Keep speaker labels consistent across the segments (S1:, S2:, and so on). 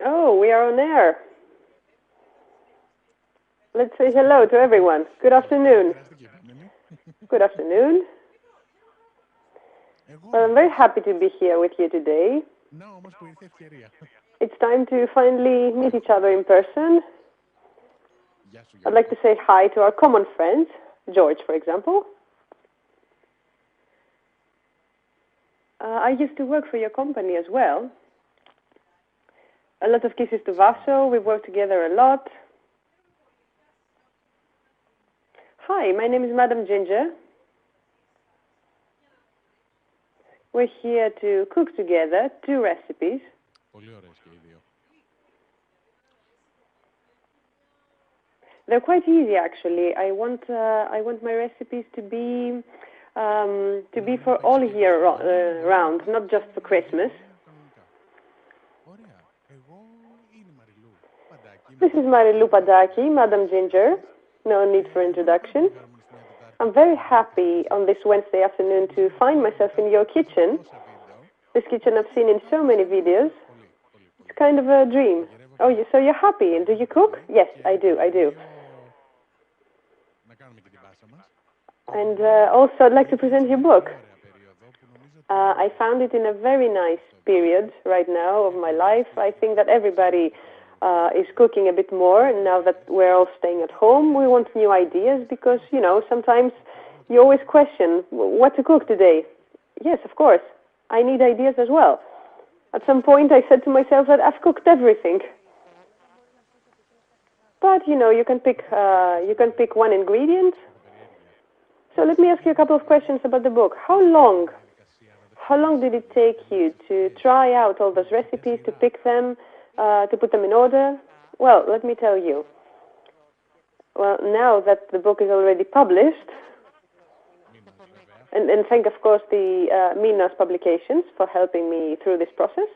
S1: Oh, we are on air. Let's say hello to everyone. Good afternoon. Good afternoon. Well, I'm very happy to be here with you today. It's time to finally meet each other in person. I'd like to say hi to our common friend, George, for example. I used to work for your company as well. A lot of kisses to Vaso. We worked together a lot. Hi, my name is Madam Ginger. We're here to cook together 2 recipes. They're quite easy, actually. I want my recipes to be for all year round, not just for Christmas. This is Marilu Padaki, Madam Ginger. No need for introduction. I'm very happy on this Wednesday afternoon to find myself in your kitchen. This kitchen I've seen in so many videos. It's kind of a dream. Oh, so you're happy. And do you cook? Yes, I do. And also, I'd like to present your book. I found it in a very nice period right now of my life. I think that everybody is cooking a bit more now that we're all staying at home. We want new ideas because, sometimes you always question what to cook today. Yes, of course. I need ideas as well. At some point, I said to myself that I've cooked everything. But, you can pick one ingredient. So let me ask you a couple of questions about the book. How long did it take you to try out all those recipes, to pick them, to put them in order? Well, let me tell you. Well, now that the book is already published, and thank, of course, the Minas Publications for helping me through this process.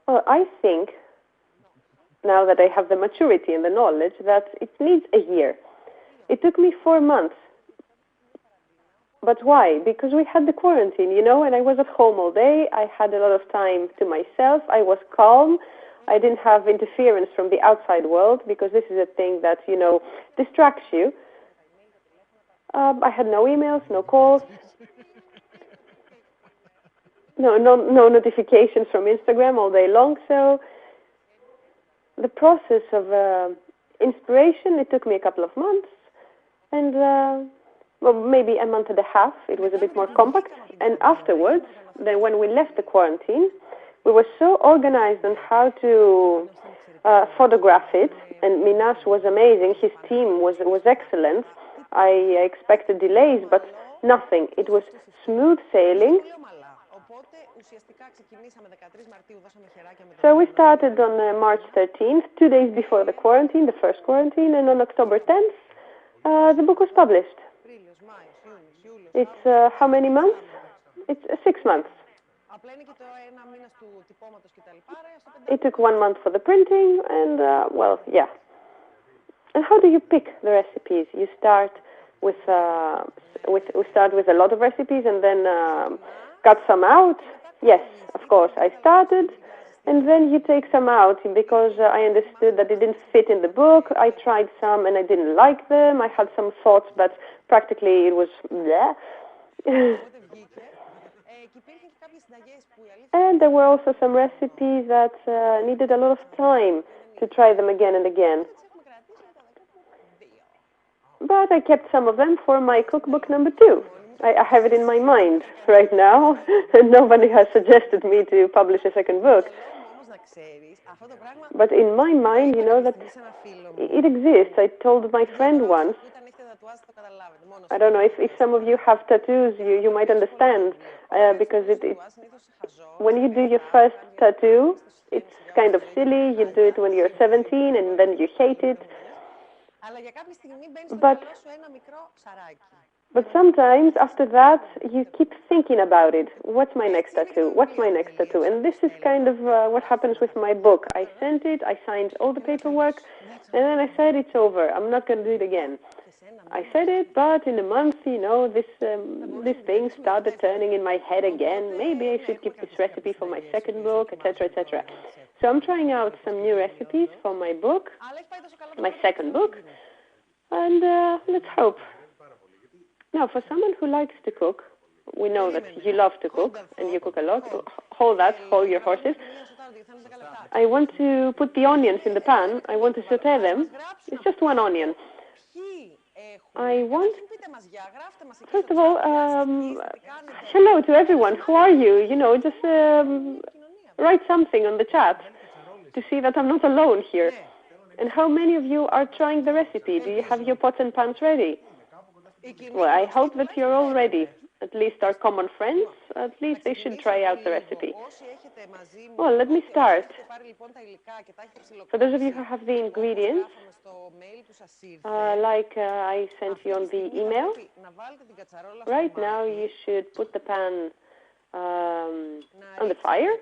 S1: Well, I think, now that I have the maturity and the knowledge, that it needs a year. It took me 4 months. But why? Because we had the quarantine, and I was at home all day. I had a lot of time to myself. I was calm. I didn't have interference from the outside world, because this is a thing that, distracts you. I had no emails, no calls, no notifications from Instagram all day long. So the process of inspiration, it took me a couple of months. And, well, maybe a month and a half. It was a bit more compact. And afterwards, then when we left the quarantine, we were so organized on how to photograph it. And Minas was amazing. His team was excellent. I expected delays, but nothing. It was smooth sailing. So we started on March 13th, 2 days before the quarantine, the first quarantine, and on October 10th, the book was published. It's how many months? It's 6 months. It took 1 month for the printing, and well, yeah. And how do you pick the recipes? You start with a lot of recipes, and then cut some out. Yes, of course, I started. And then you take some out because I understood that it didn't fit in the book. I tried some and I didn't like them. I had some thoughts, but practically it was bleh. And there were also some recipes that needed a lot of time to try them again and again. But I kept some of them for my cookbook number 2. I have it in my mind right now, and nobody has suggested me to publish a second book. But in my mind, that it exists. I told my friend once, I don't know, if some of you have tattoos, you might understand, because when you do your first tattoo, it's kind of silly. You do it when you're 17, and then you hate it. But sometimes, after that, you keep thinking about it. What's my next tattoo? What's my next tattoo? And this is kind of what happens with my book. I sent it, I signed all the paperwork, and then I said, it's over. I'm not going to do it again. I said it, but in a month, this thing started turning in my head again. Maybe I should keep this recipe for my second book, etc., etc. So I'm trying out some new recipes for my book, my second book, and let's hope. Now, for someone who likes to cook, we know that you love to cook, and you cook a lot. Hold your horses. I want to put the onions in the pan. I want to saute them. It's just one onion. I want, first of all, hello to everyone. Who are you? Just write something on the chat to see that I'm not alone here. And how many of you are trying the recipe? Do you have your pots and pans ready? Well, I hope that you're all ready. At least our common friends, at least they should try out the recipe. Well, let me start. For those of you who have the ingredients, I sent you on the email, right now you should put the pan on the fire,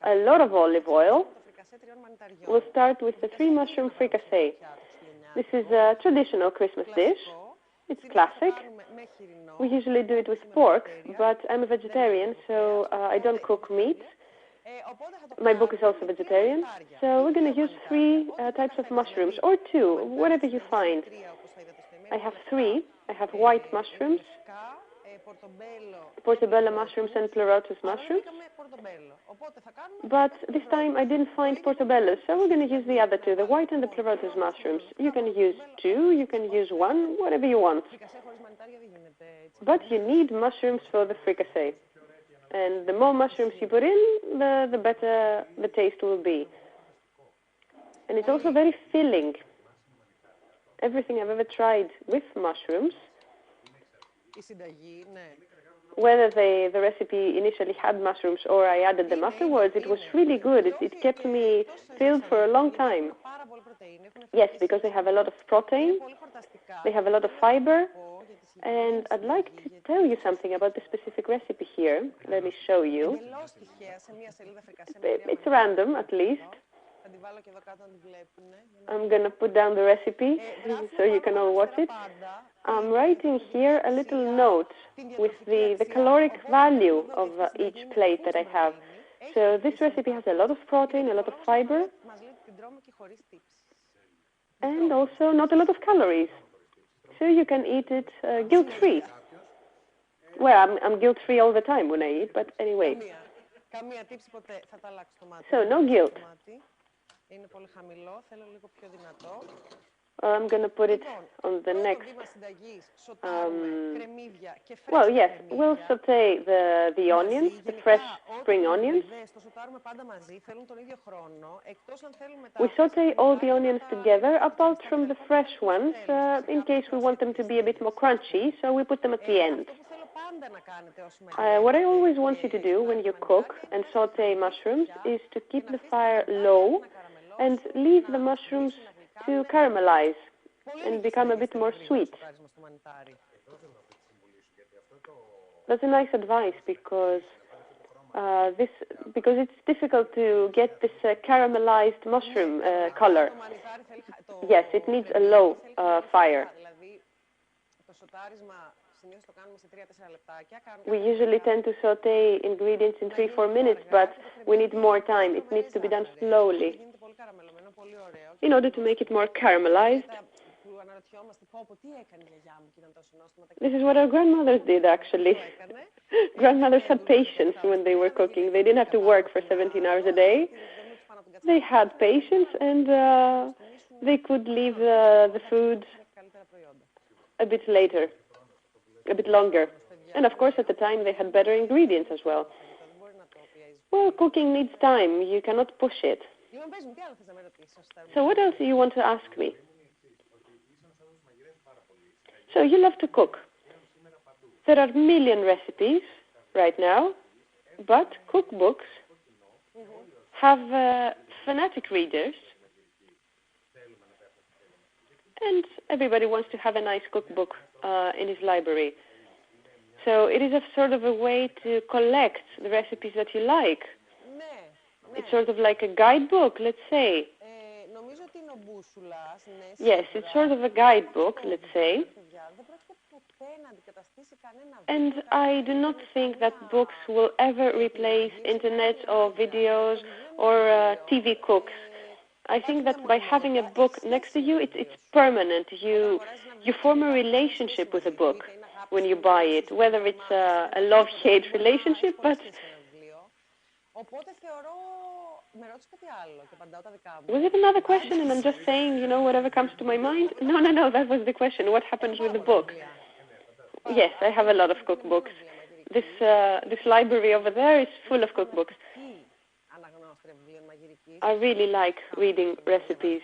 S1: a lot of olive oil. We'll start with the 3 mushroom fricassee. This is a traditional Christmas dish. It's classic. We usually do it with pork, but I'm a vegetarian, so I don't cook meat. My book is also vegetarian, so we're going to use 3 types of mushrooms, or 2, whatever you find. I have 3. I have white mushrooms, portobello mushrooms, and pleurotus mushrooms. But this time I didn't find portobello, so we're going to use the other 2, the white and the pleurotus mushrooms. You can use 2, you can use 1, whatever you want. But you need mushrooms for the fricassee. And the more mushrooms you put in, the better the taste will be. And it's also very filling. Everything I've ever tried with mushrooms, whether the recipe initially had mushrooms or I added them afterwards, it was really good. It kept me filled for a long time. Yes, because they have a lot of protein, they have a lot of fiber, and I'd like to tell you something about the specific recipe here. Let me show you. It's random, at least. I'm going to put down the recipe so you can all watch it. I'm writing here a little note with the caloric value of each plate that I have. So this recipe has a lot of protein, a lot of fiber, and also not a lot of calories. So you can eat it guilt-free. Well, I'm guilt-free all the time when I eat, but anyway. So no guilt. I'm going to put it on the next. Well, yes, we'll saute the onions, the fresh spring onions. We saute all the onions together, apart from the fresh ones, in case we want them to be a bit more crunchy, so we put them at the end. What I always want you to do when you cook and saute mushrooms is to keep the fire low and leave the mushrooms to caramelize and become a bit more sweet. That's a nice advice because it's difficult to get this caramelized mushroom color. Yes, it needs a low fire. We usually tend to saute ingredients in 3-4 minutes, but we need more time. It needs to be done slowly in order to make it more caramelized. This is what our grandmothers did, actually. Grandmothers had patience when they were cooking. They didn't have to work for 17 hours a day. They had patience, and they could leave the food a bit later, a bit longer. And of course, at the time, they had better ingredients as well. Well, cooking needs time. You cannot push it. So what else do you want to ask me? So you love to cook. There are a million recipes right now, but cookbooks have fanatic readers, and everybody wants to have a nice cookbook in his library. So it is a sort of a way to collect the recipes that you like. It's sort of like a guidebook, let's say. Yes, it's sort of a guidebook, let's say. And I do not think that books will ever replace internet or videos or TV cooks. I think that by having a book next to you, it's permanent. You form a relationship with a book when you buy it, whether it's a love-hate relationship, but... Was it another question and I'm just saying, you know, whatever comes to my mind? No, that was the question. What happens with the book? Yes, I have a lot of cookbooks. This library over there is full of cookbooks. I really like reading recipes.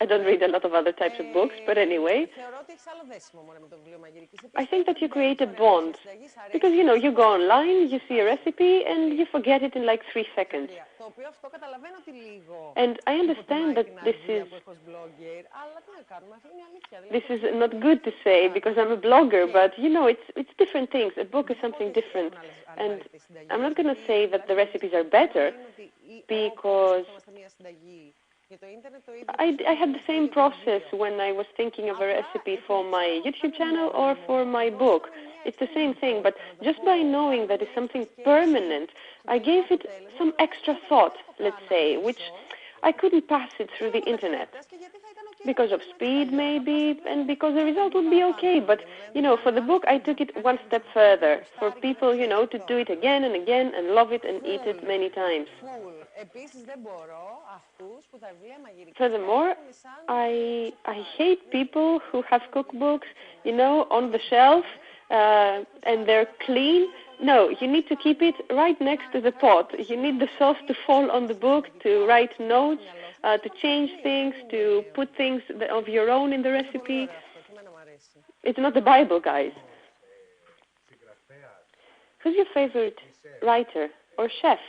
S1: I don't read a lot of other types of books, but anyway. I think that you create a bond. Because, you know, you go online, you see a recipe, and you forget it in like 3 seconds. And I understand that this is not good to say because I'm a blogger, but, you know, it's different things. A book is something different. And I'm not going to say that the recipes are better because... I had the same process when I was thinking of a recipe for my YouTube channel or for my book. It's the same thing, but just by knowing that it's something permanent, I gave it some extra thought, let's say, which I couldn't pass it through the internet. Because of speed, maybe, and because the result would be okay. But, you know, for the book, I took it one step further. For people, you know, to do it again and again and love it and eat it many times. Furthermore, I hate people who have cookbooks, you know, on the shelf and they're clean. No, you need to keep it right next to the pot. You need the sauce to fall on the book, to write notes, to change things, to put things of your own in the recipe. It's not the Bible, guys. Who's your favorite writer or chef?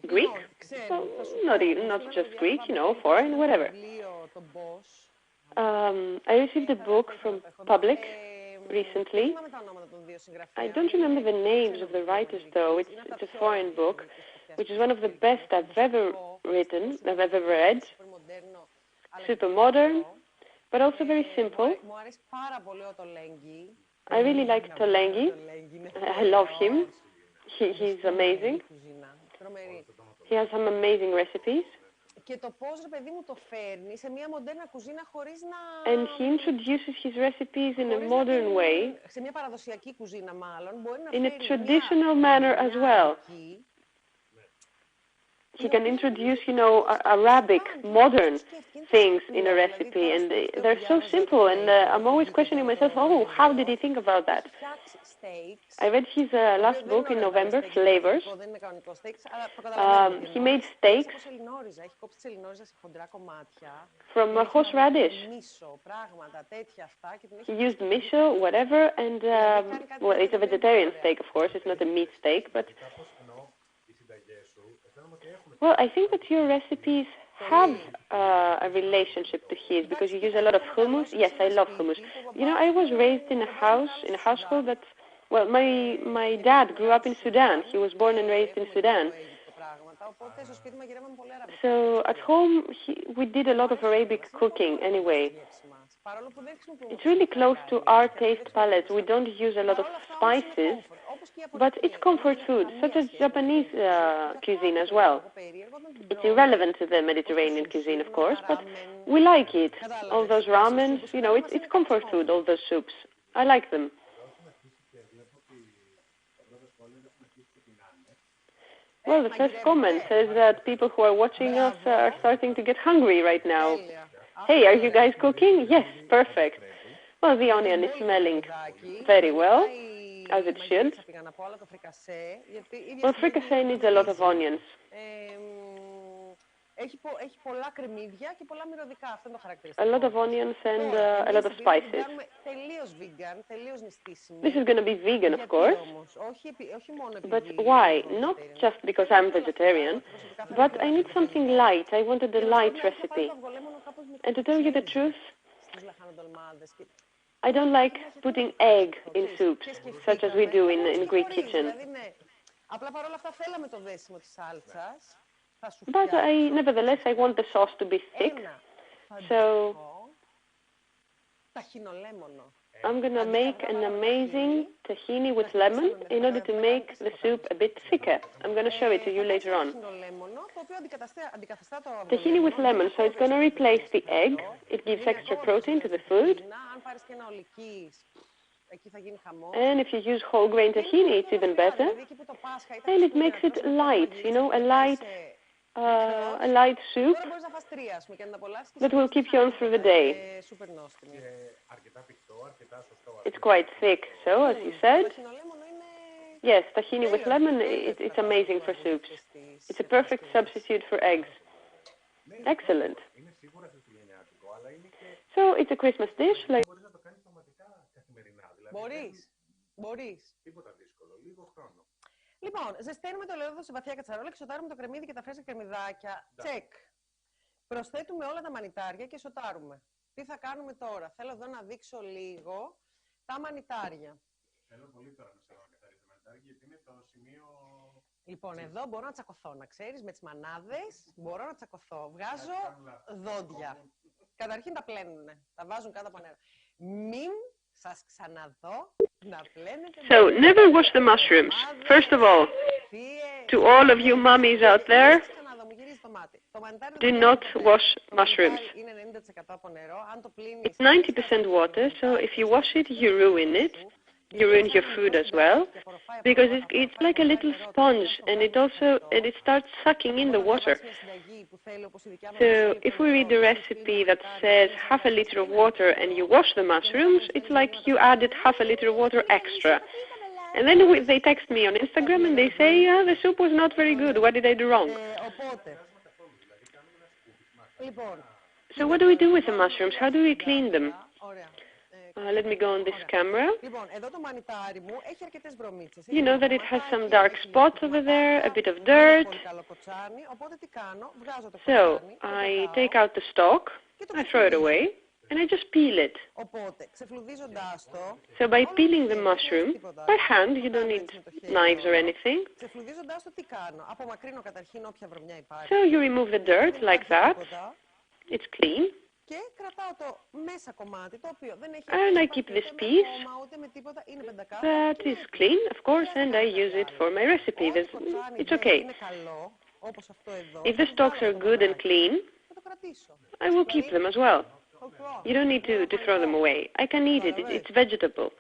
S1: Greek? Well, not just Greek, you know, foreign, whatever. I received a book from Public recently. I don't remember the names of the writers, though. It's a foreign book, which is one of the best I've ever written, I've ever read. Super modern, but also very simple. I really like Tolengi. I love him. He's amazing. He has some amazing recipes. And he introduces his recipes in a modern way, in a traditional manner as well. He can introduce, you know, Arabic, modern things in a recipe, and they're so simple, and I'm always questioning myself, oh, how did he think about that? I read his last book in November, Flavors. He made steaks from horseradish. He used miso, whatever, and, well, it's a vegetarian steak, of course, it's not a meat steak, but... Well, I think that your recipes have a relationship to his because you use a lot of hummus. Yes, I love hummus. You know, I was raised in a household that, well, my dad grew up in Sudan. He was born and raised in Sudan. So at home, we did a lot of Arabic cooking anyway. It's really close to our taste palette. We don't use a lot of spices, but it's comfort food, such as Japanese cuisine as well. It's irrelevant to the Mediterranean cuisine, of course, but we like it. All those ramens, you know, it's comfort food, all those soups. I like them. Well, the first comment says that people who are watching us are starting to get hungry right now. Hey, are you guys cooking? Yes, perfect. Well, the onion is smelling very well, as it should. Well, fricassee needs a lot of onions. A lot of onions and a lot of spices. This is going to be vegan, of course. But why? Not just because I'm vegetarian, but I need something light. I wanted a light recipe. And to tell you the truth, I don't like putting egg in soups, such as we do in Greek kitchen. But nevertheless, I want the sauce to be thick. So I'm going to make an amazing tahini with lemon in order to make the soup a bit thicker. I'm going to show it to you later on. Tahini with lemon, so it's going to replace the egg. It gives extra protein to the food. And if you use whole grain tahini, it's even better. And it makes it light, you know, a light soup that will keep you on through the day. It's quite thick, so as you said, yes, tahini with lemon, it's amazing for soups. It's a perfect substitute for eggs. Excellent. So it's a Christmas dish. Like
S2: Λοιπόν, ζεσταίνουμε το ελαιόλαδο σε βαθιά κατσαρόλα, εξωτάρουμε το κρεμμύδι και τα φρέσκα κρεμμυδάκια. Τσεκ. Προσθέτουμε όλα τα μανιτάρια και σοτάρουμε. Τι θα κάνουμε τώρα? Θέλω εδώ να δείξω λίγο τα μανιτάρια. Θέλω πολύ τώρα να σε δω να καθαρίσει τα μανιτάρια, γιατί είναι το σημείο... Λοιπόν, εδώ μπορώ να τσακωθώ, να ξέρεις, με τις μανάδες μπορώ να τσακωθώ. Βγάζω δόντια. Καταρχήν τα πλένουνε, τα βάζουν κάτω από νερό. Μην σας ξαναδώ να πλένετε...
S1: So, never wash the mushrooms. First of all, to all of you mummies out there, do not wash mushrooms. It's 90% water, so if you wash it, you ruin it. You ruin your food as well, because it's like a little sponge, and it starts sucking in the water. So if we read the recipe that says half a liter of water and you wash the mushrooms, it's like you added half a liter of water extra. And then they text me on Instagram and they say, the soup was not very good. What did I do wrong? So what do we do with the mushrooms? How do we clean them? Let me go on this camera. You know that it has some dark spots over there, a bit of dirt. So I take out the stalk, I throw it away, and I just peel it. So by peeling the mushroom, by hand, you don't need knives or anything. So you remove the dirt like that. It's clean. And I keep this piece that is clean, of course, and I use it for my recipe. It's okay. If the stalks are good and clean, I will keep them as well. You don't need to throw them away. I can eat it. It's vegetable.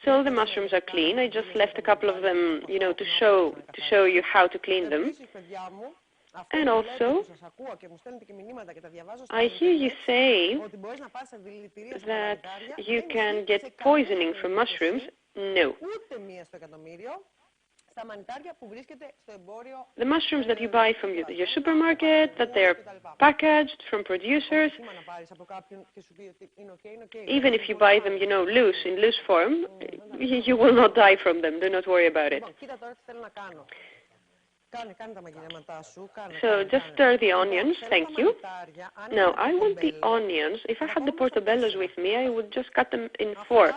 S1: So the mushrooms are clean. I just left a couple of them, you know, to show you how to clean them. And also, I hear you say that you can get poisoning from mushrooms. No. The mushrooms that you buy from your supermarket, that they are packaged from producers, even if you buy them, you know, in loose form, you will not die from them. Do not worry about it. So just stir the onions, thank you. Now, I want the onions. If I had the portobellos with me, I would just cut them in 4.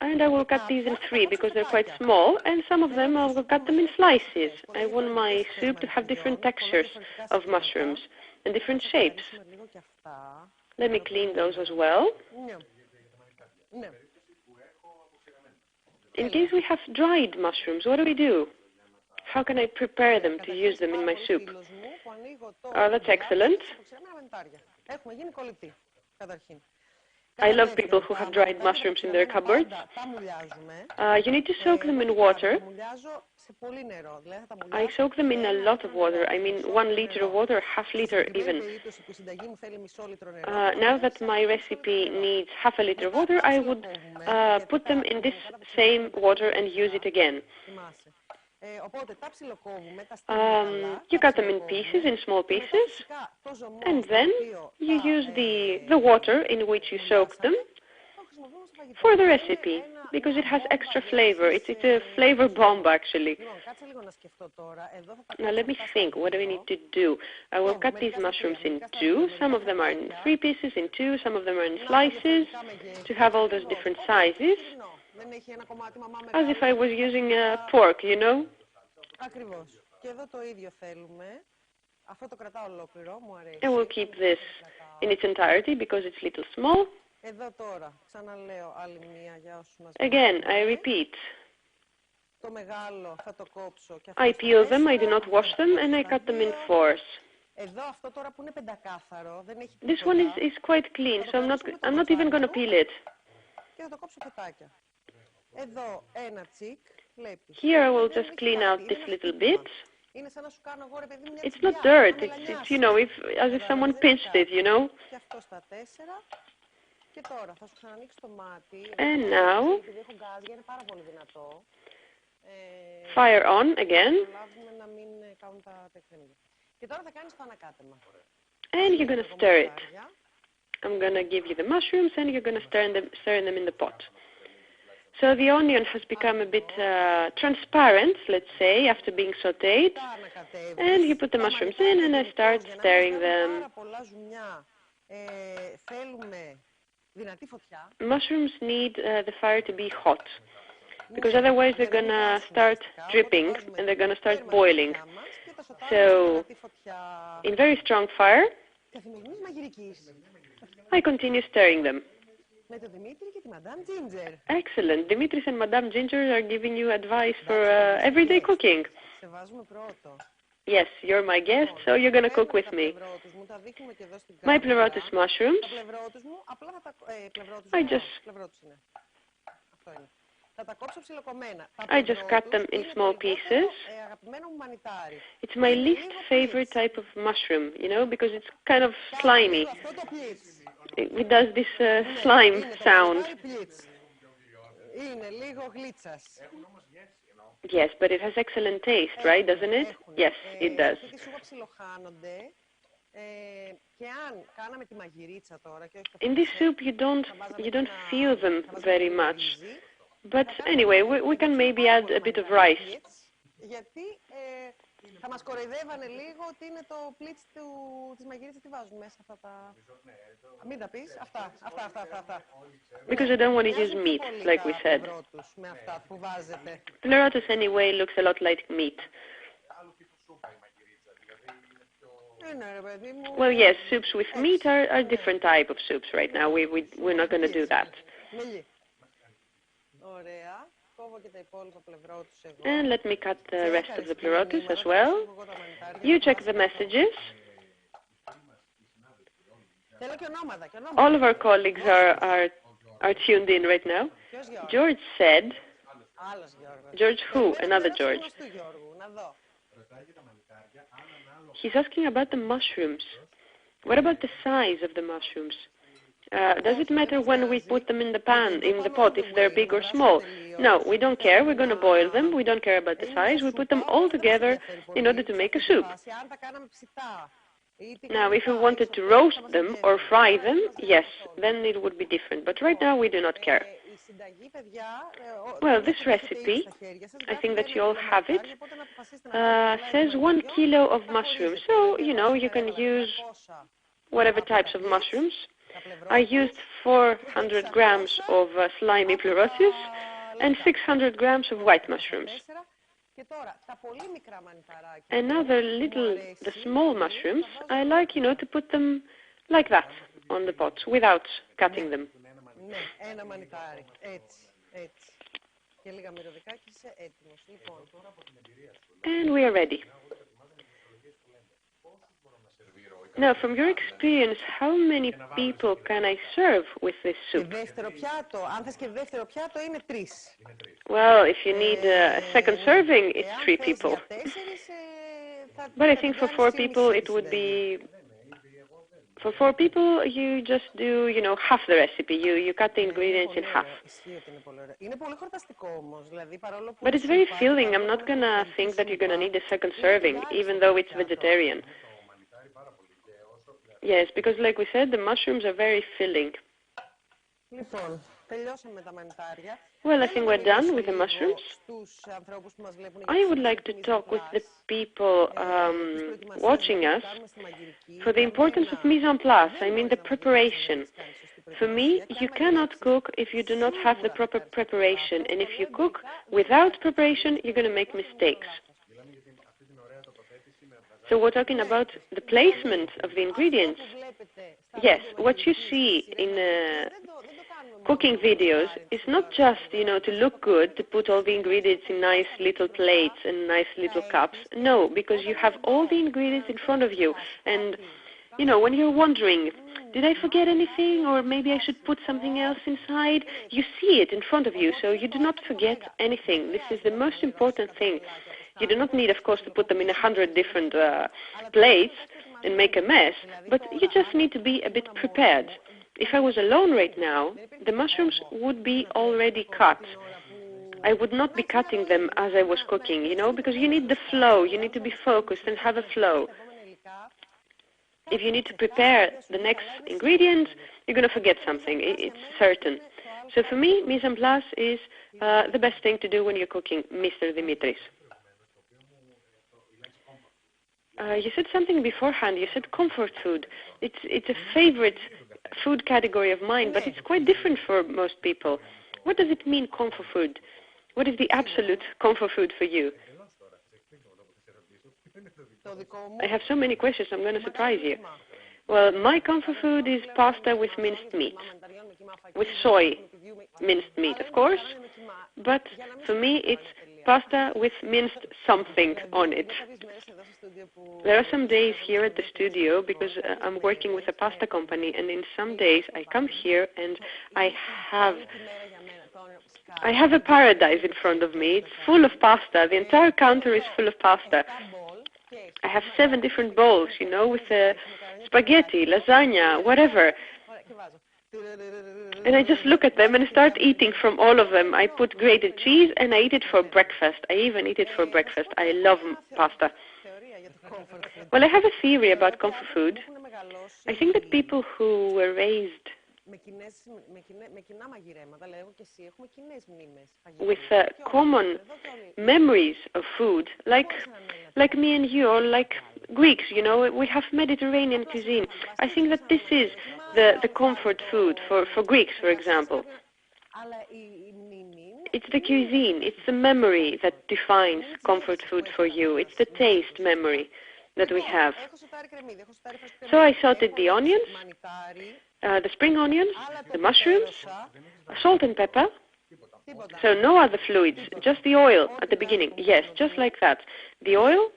S1: And I will cut these in 3 because they're quite small, and some of them I will cut them in slices. I want my soup to have different textures of mushrooms and different shapes. Let me clean those as well. In case we have dried mushrooms, what do we do? How can I prepare them to use them in my soup? That's excellent. I love people who have dried mushrooms in their cupboards. You need to soak them in water. I soak them in a lot of water. I mean 1 liter of water, half liter even. Now that my recipe needs half a liter of water, I would put them in this same water and use it again. You cut them in pieces, in small pieces, and then you use the water in which you soak them for the recipe, because it has extra flavor. It's a flavor bomb, actually. Now let me think, what do we need to do? I will cut these mushrooms in two. Some of them are in 3 pieces, in 2. Some of them are in slices, to have all those different sizes. As if I was using pork, you know? And we'll keep this in its entirety because it's little small. Again, I repeat. I peel them, I do not wash them, and I cut them in 4s. This one is quite clean, so I'm not even going to peel it. Here I will just clean out this little bit. It's not dirt, it's you know, as if someone pinched it, you know. And now, fire on again. And you're going to stir it. I'm going to give you the mushrooms and you're going to stir them in the pot. So the onion has become a bit transparent, let's say, after being sautéed. And you put the mushrooms in and I start stirring them. Mushrooms need the fire to be hot, because otherwise they're going to start dripping and they're going to start boiling. So, in very strong fire, I continue stirring them. Excellent. Dimitris and Madame Ginger are giving you advice for everyday cooking. Yes, you're my guest, so you're going to cook with me. My pleurotus mushrooms, I just cut them in small pieces. It's my least favorite type of mushroom, you know, because it's kind of slimy. It does this slime sound. Yes, but it has excellent taste, right, doesn't it? Yes, it does. In this soup, you don't feel them very much. But anyway, we can maybe add a bit of rice. Because I don't want to use meat, like we said. Pleurotus anyway looks a lot like meat. Well, yes, soups with meat are different type of soups right now. We're not going to do that. And let me cut the rest of the pleurotus as well. You check the messages. All of our colleagues are tuned in right now. George said, George who? Another George. He's asking about the mushrooms. What about the size of the mushrooms? Does it matter when we put them in the pan, in the pot, if they're big or small? No, we don't care. We're going to boil them. We don't care about the size. We put them all together in order to make a soup. Now, if we wanted to roast them or fry them, yes, then it would be different. But right now, we do not care. Well, this recipe, I think that you all have it, says 1 kilo of mushrooms. So, you know, you can use whatever types of mushrooms. I used 400 grams of slimy pleurotus and 600 grams of white mushrooms. And now the small mushrooms, I like, you know, to put them like that on the pot without cutting them. And we are ready. Now, from your experience, how many people can I serve with this soup? Well, if you need a second serving, it's 3 people. But I think for 4 people, it would be... For 4 people, you just do, you know, half the recipe. You cut the ingredients in half. But it's very filling. I'm not going to think that you're going to need a second serving, even though it's vegetarian. Yes, because like we said, the mushrooms are very filling. Well, I think we're done with the mushrooms. I would like to talk with the people watching us for the importance of mise en place, I mean the preparation. For me, you cannot cook if you do not have the proper preparation, and if you cook without preparation, you're going to make mistakes. So we're talking about the placement of the ingredients. Yes, what you see in cooking videos is not just, to look good, to put all the ingredients in nice little plates and nice little cups. No, because you have all the ingredients in front of you. And, when you're wondering, did I forget anything, or maybe I should put something else inside? You see it in front of you, so you do not forget anything. This is the most important thing. You do not need, of course, to put them in 100 different plates and make a mess, but you just need to be a bit prepared. If I was alone right now, the mushrooms would be already cut. I would not be cutting them as I was cooking, because you need the flow. You need to be focused and have a flow. If you need to prepare the next ingredient, you're going to forget something. It's certain. So for me, mise en place is the best thing to do when you're cooking, Mr. Dimitris. You said something beforehand. You said comfort food. It's a favorite food category of mine, but it's quite different for most people. What does it mean, comfort food? What is the absolute comfort food for you? I have so many questions, I'm going to surprise you. Well, my comfort food is pasta with minced meat, with soy minced meat, of course, but for me it's pasta with minced something on it. There are some days here at the studio, because I'm working with a pasta company, and in some days I come here and I have a paradise in front of me. It's full of pasta. The entire counter is full of pasta. I have 7 different bowls, with spaghetti, lasagna, whatever. And I just look at them and start eating from all of them. I put grated cheese and I eat it for breakfast. I even eat it for breakfast. I love pasta. Well, I have a theory about comfort food. I think that people who were raised with common memories of food, like me and you, or like Greeks, we have Mediterranean cuisine. I think that this is the comfort food for Greeks, for example. It's the cuisine, it's the memory that defines comfort food for you. It's the taste memory that we have. So I sauteed the onions, the spring onions, the mushrooms, salt and pepper. So no other fluids, just the oil at the beginning. Yes, just like that. The oil,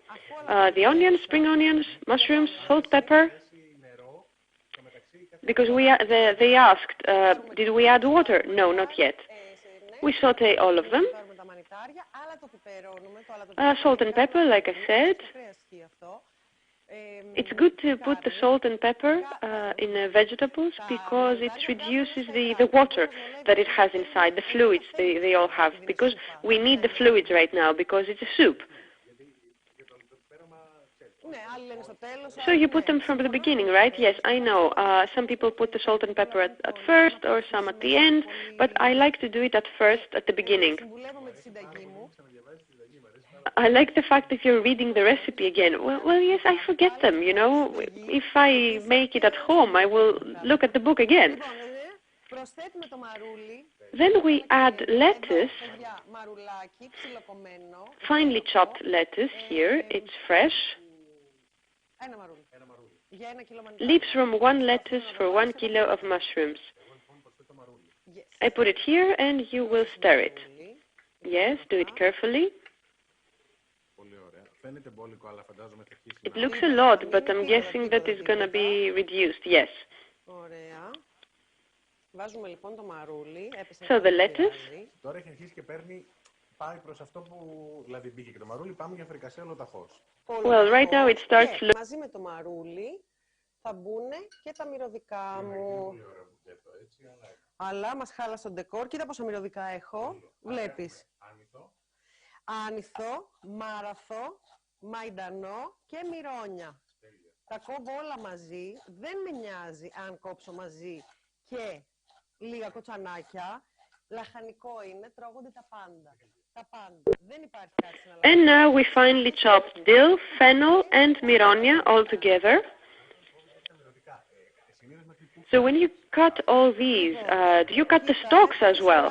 S1: the onions, spring onions, mushrooms, salt, pepper. Because they asked, did we add water? No, not yet. We saute all of them. Salt and pepper, like I said. It's good to put the salt and pepper in vegetables because it reduces the water that it has inside, the fluids they all have, because we need the fluids right now because it's a soup. So you put them from the beginning, right? Yes, I know. Some people put the salt and pepper at first or some at the end, but I like to do it at first, at the beginning. I like the fact that you're reading the recipe again. Well, yes, I forget them, If I make it at home, I will look at the book again. Then we add lettuce, finely chopped lettuce here. It's fresh. Leaves from 1 lettuce for 1 kilo of mushrooms. I put it here and you will stir it. Yes, do it carefully. It looks a lot, but I'm guessing that it's going to be reduced. Yes. So the lettuce. Well, right now it starts.
S2: Μαζί με το μαρούλι θα μπουν και τα μυρωδικά μου. Αλλά μας χάλασε το ντεκόρ. Κοίτα πόσα μυρωδικά έχω. Βλέπεις. Άνηθο, μάραθο, μαϊντανό και μυρόνια. Τα κόβω όλα μαζί. Δεν με νοιάζει αν κόψω μαζί και λίγα κοτσανάκια. Λαχανικό είναι, τρώγονται τα πάντα. Τα πάντα. Δεν υπάρχει κάτι στην Ελλάδα.
S1: And now we finally chopped dill, fennel and mironia all together. So when you cut all these, do you cut the stalks as well?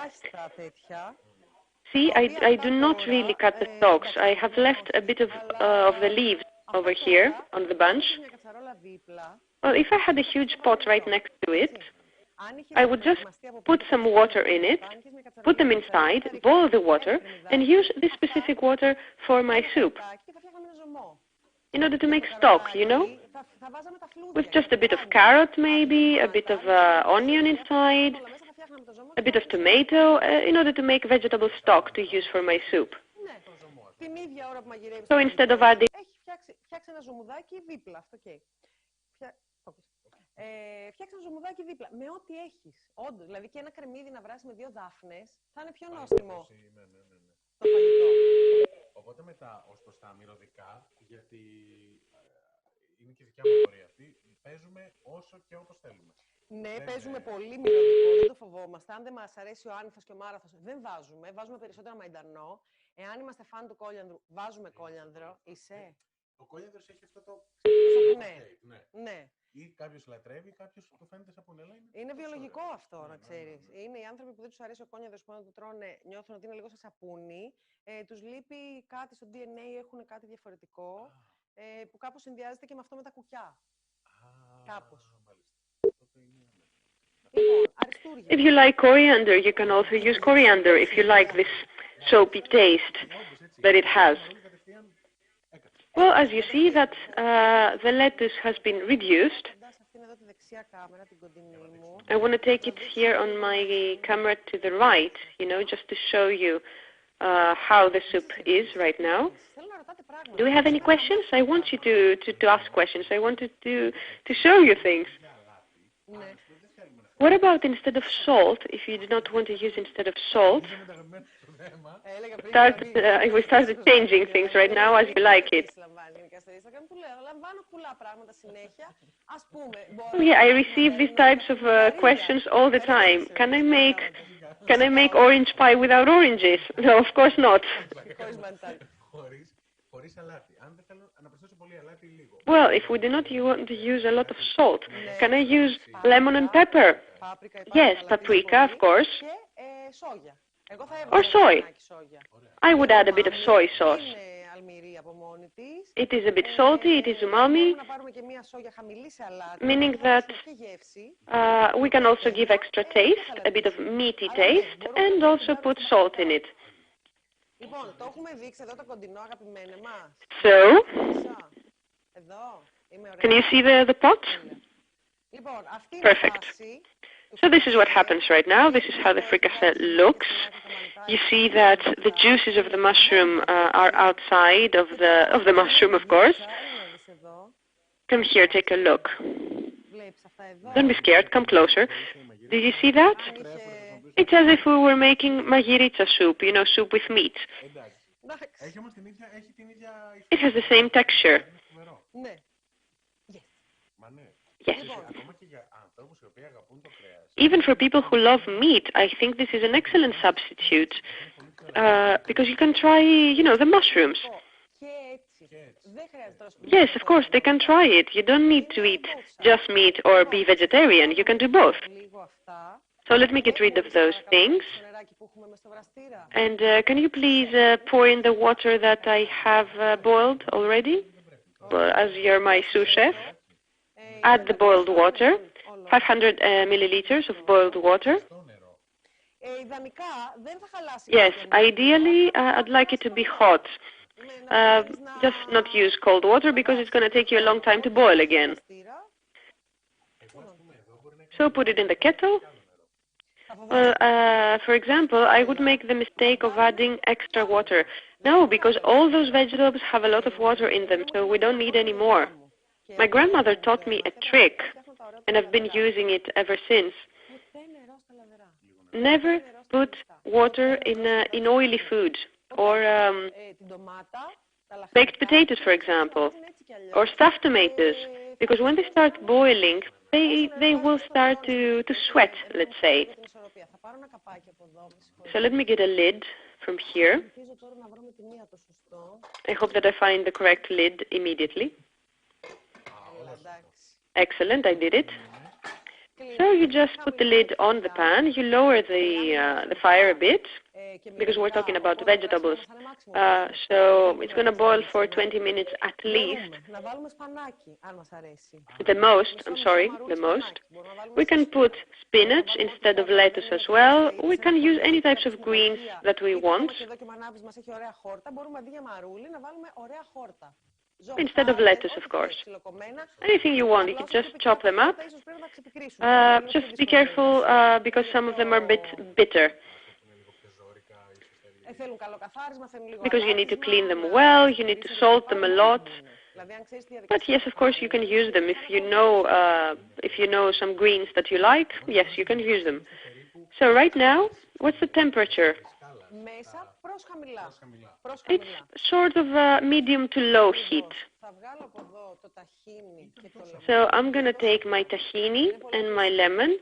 S1: See, I do not really cut the stalks. I have left a bit of the leaves over here on the bunch. Well, if I had a huge pot right next to it, I would just put some water in it, put them inside, boil the water, and use this specific water for my soup. In order to make stock, you know? With just a bit of carrot maybe, a bit of onion inside, a bit of tomato, in order to make vegetable stock to use for my soup. So instead of adding...
S2: Φτιάξε ένα ζωμουδάκι δίπλα. Με ό,τι έχεις. Όντως. Δηλαδή και ένα κρεμμύδι να βράσεις με 2 δάφνες θα είναι πιο νόστιμο. Το φαγητό.
S3: Οπότε μετά, ως προς τα μυρωδικά, γιατί είναι και δικιά μου πορεία αυτή, παίζουμε όσο και όπως θέλουμε.
S2: Ναι, παίζουμε πολύ μυρωδικό, δεν το φοβόμαστε. Αν δεν μας αρέσει ο άνηθος και ο μάραθος, δεν βάζουμε. Βάζουμε περισσότερο μαϊντανό. Εάν είμαστε φαν του κόλιανδρου, βάζουμε κόλιανδρο. Είσαι.
S3: Ο κόλιανδρος έχει αυτό το...
S2: Ναι.
S3: Ή κάποιος λατρεύει, κάποιος του φαίνεται σαπουνέλα.
S2: Είναι βιολογικό αυτό, να ξέρεις. Είναι οι άνθρωποι που δεν τους αρέσει ο κόλιανδρος που όταν το τρώνε νιώθουν ότι είναι λίγο σαν σαπούνι. Τους λείπει κάτι στο DNA, έχουν κάτι διαφορετικό, που κάπως συνδυάζεται και με αυτό με τα κουκιά. Κάπως.
S1: If you like coriander, you can also use coriander if you like this soapy taste that it has. Well, as you see that the lettuce has been reduced, I want to take it here on my camera to the right, you know, just to show you how the soup is right now. Do we have any questions? I want you to ask questions. I wanted to show you things. What about instead of salt, if you do not want to use instead of salt, we started changing things right now as you like it. Oh, yeah, I receive these types of questions all the time. Can I make orange pie without oranges? No, of course not. Well, if we do not want to use a lot of salt, can I use lemon and pepper? Yes, paprika, of course. Or soy. I would add a bit of soy sauce. It is a bit salty, it is umami, meaning that we can also give extra taste, a bit of meaty taste, and also put salt in it. So, can you see the pot? Perfect. So this is what happens right now. This is how the fricassee looks. You see that the juices of the mushroom are outside of the mushroom, of course. Come here, take a look. Don't be scared, come closer. Do you see that? It's as if we were making magirica soup, you know, soup with meat. It has the same texture. Yes. Even for people who love meat, I think this is an excellent substitute because you can try, you know, the mushrooms. Yes, of course, they can try it. You don't need to eat just meat or be vegetarian. You can do both. So let me get rid of those things. And can you please pour in the water that I have boiled already? Well, as you're my sous chef. Add the boiled water, 500 milliliters of boiled water. Yes, ideally I'd like it to be hot. Just not use cold water because it's going to take you a long time to boil again. So put it in the kettle. Well, for example, I would make the mistake of adding extra water. No, because all those vegetables have a lot of water in them, so we don't need any more. My grandmother taught me a trick, and I've been using it ever since. Never put water in oily food, or baked potatoes, for example, or stuffed tomatoes, because when they start boiling, they will start to sweat, let's say. So let me get a lid from here. I hope that I find the correct lid immediately. Excellent, I did it. So you just put the lid on the pan, you lower the fire a bit, because we're talking about vegetables. So it's going to boil for 20 minutes at least. The most. We can put spinach instead of lettuce as well. We can use any types of greens that we want. Instead of lettuce, of course. Anything you want, you can just chop them up. Just be careful because some of them are a bit bitter. Because you need to clean them well, you need to salt them a lot. But yes, of course, you can use them. If you know some greens that you like, yes, you can use them. So right now, what's the temperature? It's sort of medium to low heat. So I'm going to take my tahini and my lemon.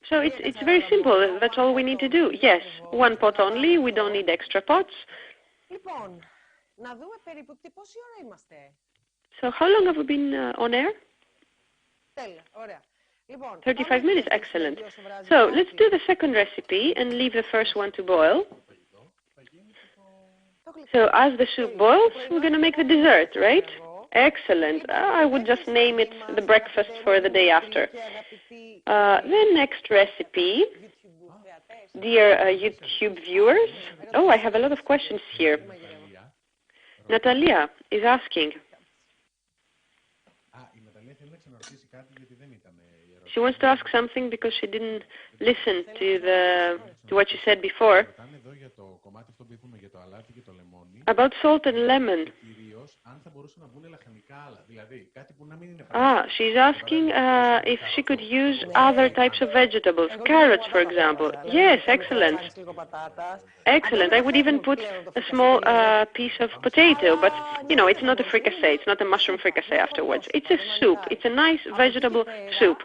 S1: So it's very simple. That's all we need to do. Yes, one pot only. We don't need extra pots. So how long have we been on air? 35 minutes, excellent. So let's do the second recipe and leave the first one to boil. So as the soup boils, we're going to make the dessert, right? Excellent. I would just name it the breakfast for the day after. The next recipe, dear YouTube viewers. Oh, I have a lot of questions here. Natalia is asking. She wants to ask something because she didn't listen to what you said before. About salt and lemon. She's asking if she could use other types of vegetables. Carrots, for example. Yes, excellent. Excellent. I would even put a small piece of potato, but, it's not a fricassee. It's not a mushroom fricassee afterwards. It's a soup. It's a nice vegetable soup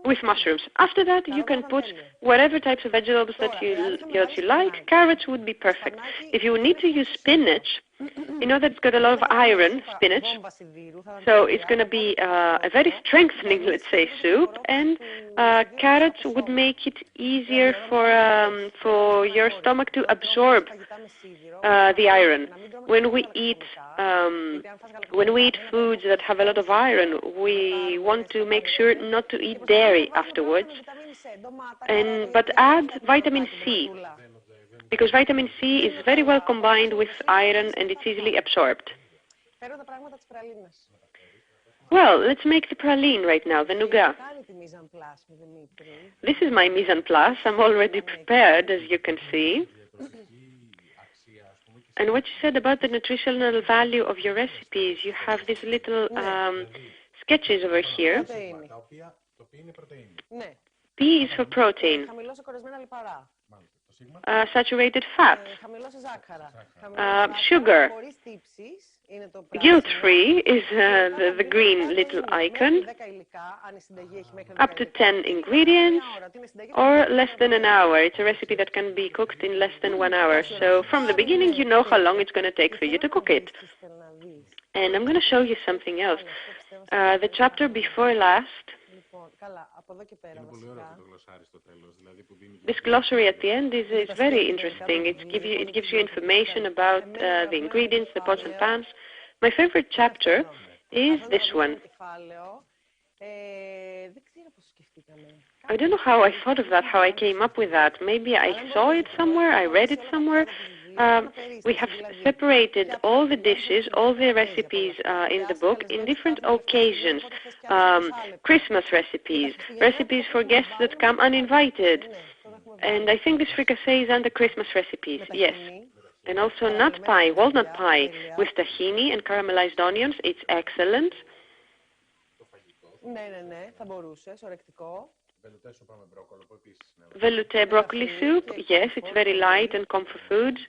S1: with mushrooms. After that, you can put whatever types of vegetables that you like. Carrots would be perfect. If you need to use spinach, that it's got a lot of iron, spinach, so it's going to be a very strengthening, let's say, soup, and carrots would make it easier for your stomach to absorb the iron. When we eat foods that have a lot of iron, we want to make sure not to eat dairy afterwards, but add vitamin C. Because vitamin C is very well combined with iron and it's easily absorbed. Well, let's make the praline right now, the nougat. This is my mise en place. I'm already prepared, as you can see. And what you said about the nutritional value of your recipes, you have these little sketches over here. P is for protein. Saturated fat, sugar. Guilt-free is the green little icon. Up to 10 ingredients or less than an hour. It's a recipe that can be cooked in less than 1 hour. So from the beginning, you know how long it's going to take for you to cook it. And I'm going to show you something else. The chapter before last, this glossary at the end is very interesting. It gives you information about the ingredients, the pots and pans. My favorite chapter is this one. I don't know how I thought of that, how I came up with that. Maybe I saw it somewhere, I read it somewhere. We have separated all the dishes, all the recipes in the book in different occasions. Christmas recipes, recipes for guests that come uninvited. And I think this fricassee is under Christmas recipes, yes. And also nut pie, walnut pie with tahini and caramelized onions. It's excellent. Velouté broccoli soup, yes, it's very light and comfort food.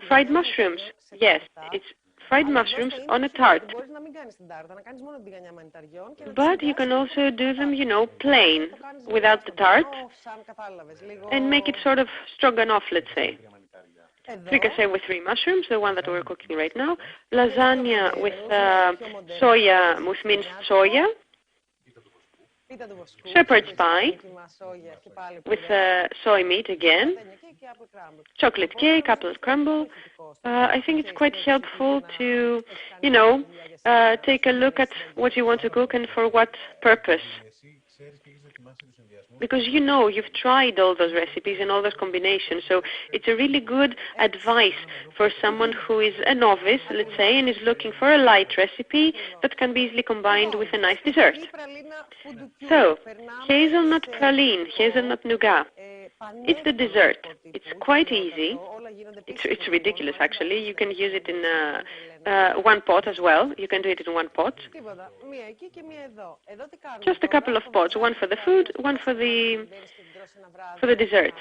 S1: Fried mushrooms, yes, it's fried mushrooms on a tart. But you can also do them, you know, plain, without the tart, and make it sort of stroganoff, let's say. Fricassee with 3 mushrooms, the one that we're cooking right now. Lasagna with soya, with minced soya. Shepherd's pie with soy meat again. Chocolate cake, apple crumble. I think it's quite helpful to, you know, take a look at what you want to cook and for what purpose. Because you know, you've tried all those recipes and all those combinations, so it's a really good advice for someone who is a novice, let's say, and is looking for a light recipe that can be easily combined with a nice dessert. So, hazelnut praline, hazelnut nougat. It's the dessert. It's quite easy. It's ridiculous, actually. You can use it in one pot as well. You can do it in one pot. Just a couple of pots, one for the food, one for the dessert.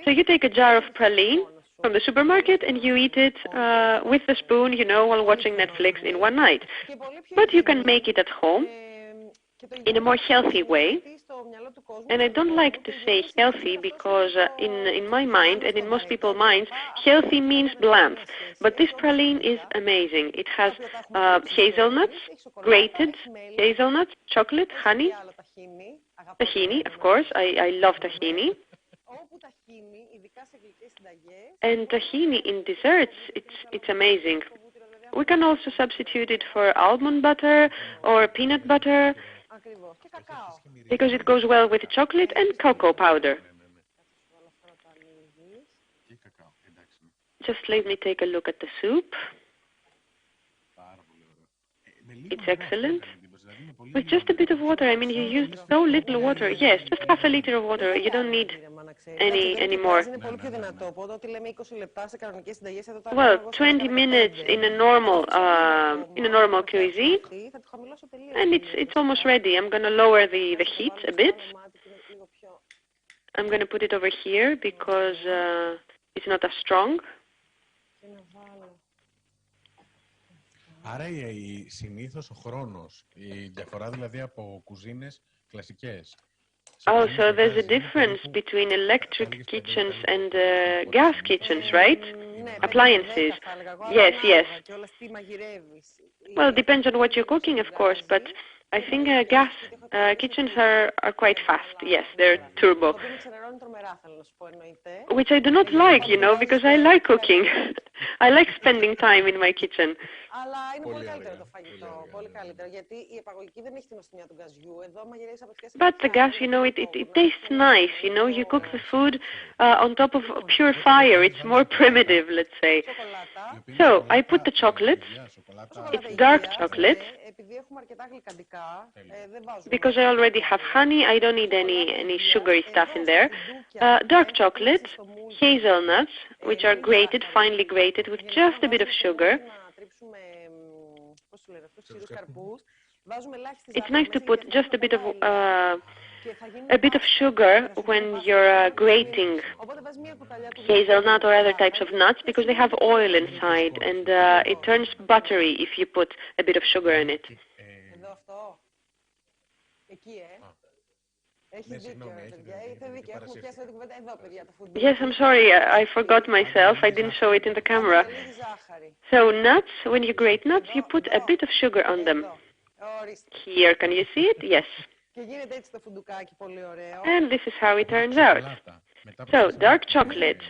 S1: So you take a jar of praline from the supermarket and you eat it with the spoon, you know, while watching Netflix in one night. But you can make it at home in a more healthy way. And I don't like to say healthy because in my mind and in most people's minds, healthy means bland. But this praline is amazing. It has hazelnuts, grated hazelnuts, chocolate, honey, tahini, of course. I love tahini. And tahini in desserts, it's amazing. We can also substitute it for almond butter or peanut butter, because it goes well with chocolate and cocoa powder. Just let me take a look at the soup. It's excellent. With just a bit of water. I mean, you used so little water. Yes, just half a liter of water. You don't need any more. Well, 20 minutes in a normal cuisine, and it's almost ready. I'm going to lower the heat a bit. I'm going to put it over here because it's not as strong.
S3: Άρα συνήθως ο χρόνος, η διαφορά δηλαδή από κουζίνες κλασικές.
S1: Oh, so there's a difference between electric kitchens and gas kitchens, right? Appliances. Yes, yes. Well, it depends on what you're cooking, of course, but I think gas kitchens are quite fast. Yes, they're turbo. Which I do not like, you know, because I like cooking. I like spending time in my kitchen. But the gas, you know, it tastes nice, you know. You cook the food on top of pure fire. It's more primitive, let's say. So, I put the chocolate. It's dark chocolate. Because I already have honey, I don't need any sugary stuff in there. Dark chocolate, hazelnuts, which are grated, finely grated, with just a bit of sugar. It's nice to put just a bit of sugar when you're grating hazelnut or other types of nuts, because they have oil inside, and it turns buttery if you put a bit of sugar in it. Yes, I'm sorry, I forgot myself. I didn't show it in the camera. So nuts, when you grate nuts, you put a bit of sugar on them. Here, can you see it? Yes. And this is how it turns out. So, dark chocolate.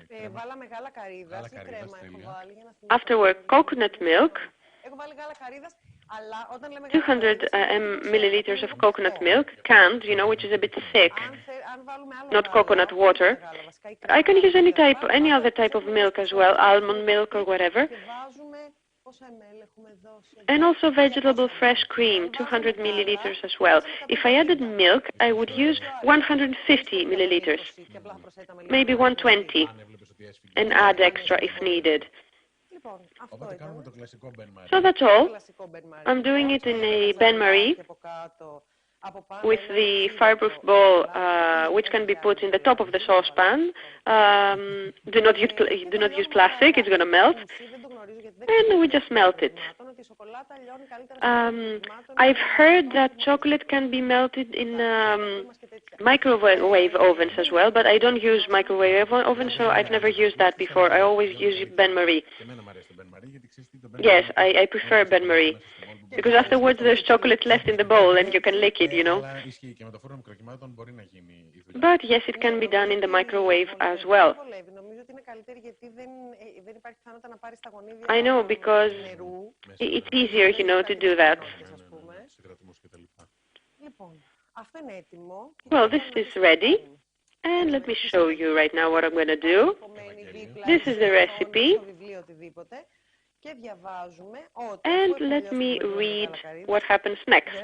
S1: Afterward, coconut milk. 200 milliliters of coconut milk, canned, you know, which is a bit thick, not coconut water. I can use any other type of milk as well, almond milk or whatever. And also vegetable fresh cream, 200 milliliters as well. If I added milk, I would use 150 milliliters, maybe 120, and add extra if needed. So that's all. I'm doing it in a bain-marie with the fireproof bowl, which can be put in the top of the saucepan. Do not use plastic; it's going to melt. and we just melt it. I've heard that chocolate can be melted in microwave ovens as well, but I don't use microwave ovens, so I've never used that before. I always use bain-marie. Yes, I prefer bain-marie, because afterwards there's chocolate left in the bowl and you can lick it, you know. But yes, it can be done in the microwave as well. I know, because it's easier, you know, to do that. Well, this is ready, and let me show you right now what I'm going to do. This is the recipe, and let me read what happens next.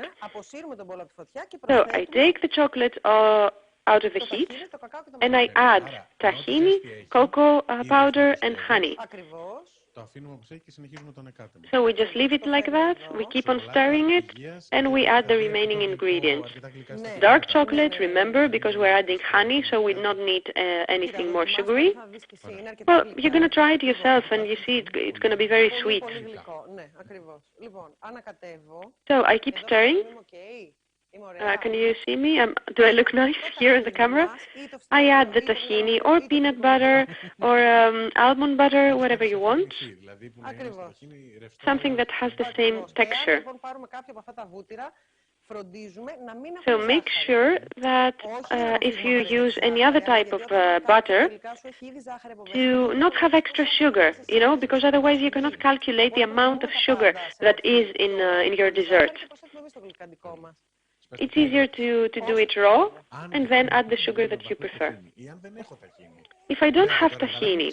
S1: So I take the chocolate out of the heat, and I add tahini, cocoa powder, and honey. So we just leave it like that, we keep on stirring it, and we add the remaining ingredients. Dark chocolate, remember, because we're adding honey, so we don't need anything more sugary. Well, you're going to try it yourself, and you see it's going to be very sweet. So I keep stirring. Can you see me? Do I look nice here in the camera? I add the tahini or peanut butter or almond butter, whatever you want. Something that has the same texture. So make sure that if you use any other type of butter, to not have extra sugar, you know, because otherwise you cannot calculate the amount of sugar that is in your dessert. It's easier to do it raw and then add the sugar that you prefer. If I don't have tahini,